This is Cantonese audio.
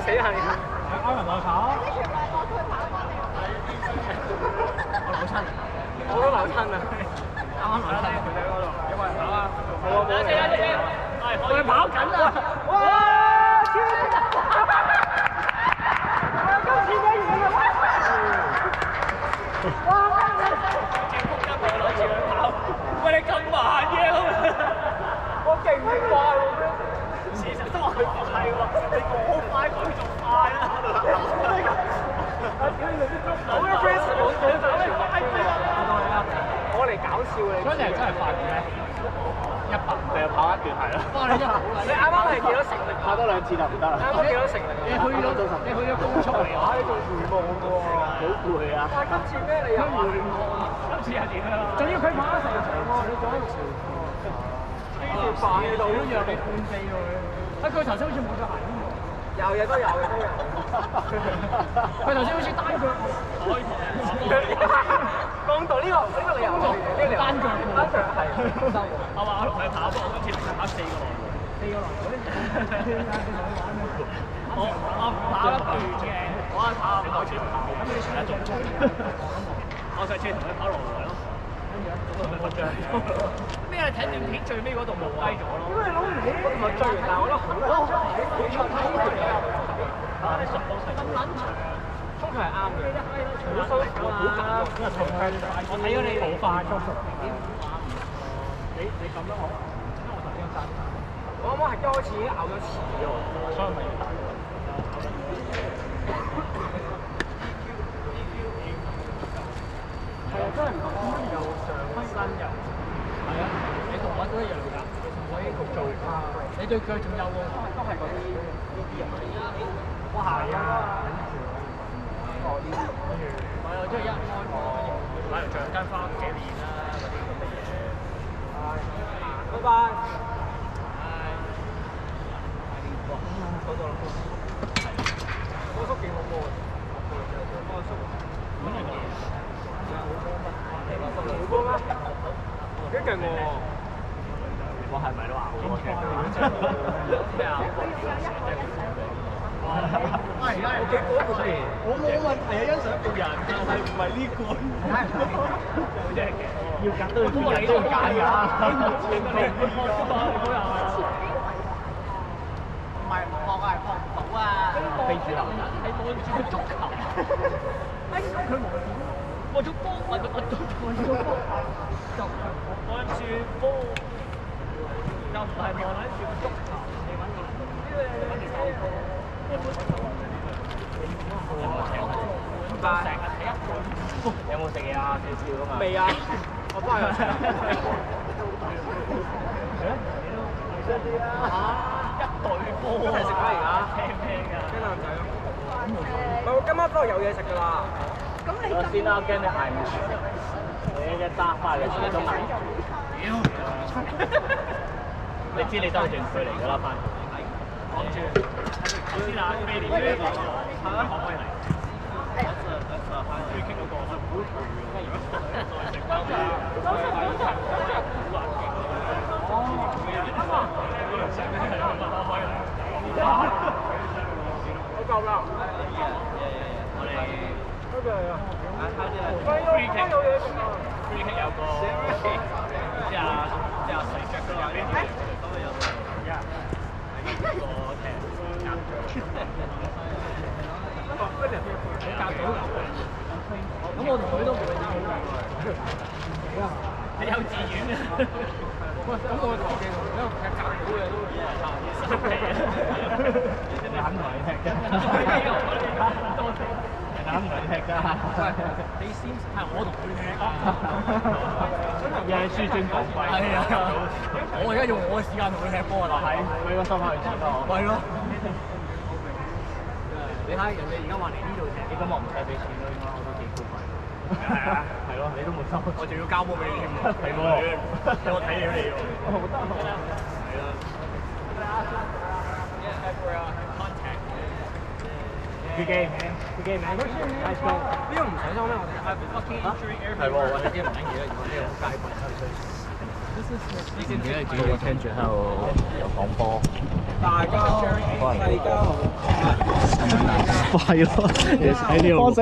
死人！阿文內跑。我扭親，我都扭親啊！啱啱扭親條仔嗰度，有冇人跑啊？冇啊！我哋跑緊啊！哇！超今次咩嘢啊？哇！攞住佢跑，喂你咁慢嘅，我勁快喎！事實都話佢唔係喎，你好快佢仲快啦！我個 friend 講到就全部我嚟搞笑你。嗰陣真係快嘅，100就跑一段係咯。哇！你真係好啦，你啱啱係幾多成力？跑多2次就唔得啦。啱啱幾多成力？你去咗高速嚟㗎，你仲回望㗎喎，好攰啊！哇！今次咩你又回望？今次係點啊？仲要佢跑得成場喎，你做乜事？呢條快到都讓你半飛喎佢。啊！佢頭先好似冇咗鞋添喎。有嘢都有嘅都有。佢頭先好似單腳可以講到呢個理由，呢個理由單腳係收。我話我同佢跑，不過我今次跑4個來回。我跑得段嘅，我係跑唔到全跑。咁你上一種衝？我上次同佢跑落來咯。咩啊？睇段片最尾嗰度冇低咗咯。因為攞唔起，我同佢追完，但係我覺得好咁撚長，衝佢係啱嘅，好辛苦啊！我睇咗你好快速度。你咁都好，因為我頭先爭。我啱啱係一開始已經咬咗詞喎，所以咪要大。係啊，真係唔同點解又上身又係啊，你同我都一樣㗎。我已經做翻。你對腳仲有喎？都係嗰啲呢啲人。哇係啊！哦呢啲，跟住我又即係一開波，買條橡筋翻屋企練啦，嗰啲咁嘅嘢。拜拜。嗰度啦，嗰叔幾好波嘅，嗰叔。咁樣嘅。好波咩？幾勁喎！我係咪都話好多嘅？咩啊？我冇問題啊，欣賞個人，但係唔係呢個。要揀都要揀㗎。唔係撲啊，係撲唔到啊！非主流人係望住個足球，哎佢望住望住波，望住波，望住波，又唔係望住個足球，你揾住手波。成日睇一個，有冇食嘢啊？少少啊嘛。未啊，我翻去食。一隊波一齊食啦而家。聽咩㗎？啲男仔咯。唔係，我今晚都係有嘢食㗎啦。咁你我先啦，驚你捱唔住。你一揸翻嚟始終捱唔住。你知你都係斷水嚟㗎啦，翻。講住，頭先啊，飛連呢個可唔可以嚟？最傾嗰個係好攰嘅，如果再食翻啊，好難嘅。我夠啦。我哋多謝啊。free kick 有嘢食啊。free kick 有個即係水腳嗰邊，咁啊有個踢夾咗。你夾到㗎？咁我同佢都冇嘢拗。你幼稚園啊？喂，咁我同你同一個踢夾到嘅都差唔多你肯同你踢㗎？多謝。人肯同你踢㗎？你先係我同佢踢啊！又係輸尊降貴。係啊！我而家用我嘅時間同佢踢波啊！係，佢個心翻去轉咯。係咯。你睇人哋而家話嚟呢度踢，咁我唔使俾錢咯，應該我都幾高貴。係啊，係咯，你都冇收。我仲要交波俾你添喎。係喎，我睇咗你喎。好得喎。係啦。Good game, man. Good game, man. Nice goal. 呢個唔使收咩？我哋係喎，或者啲唔緊要啦，如果呢個街棍抽水。你知唔知嗰個聽住喺度有講波。大家好，大家好。快咯，喺呢度。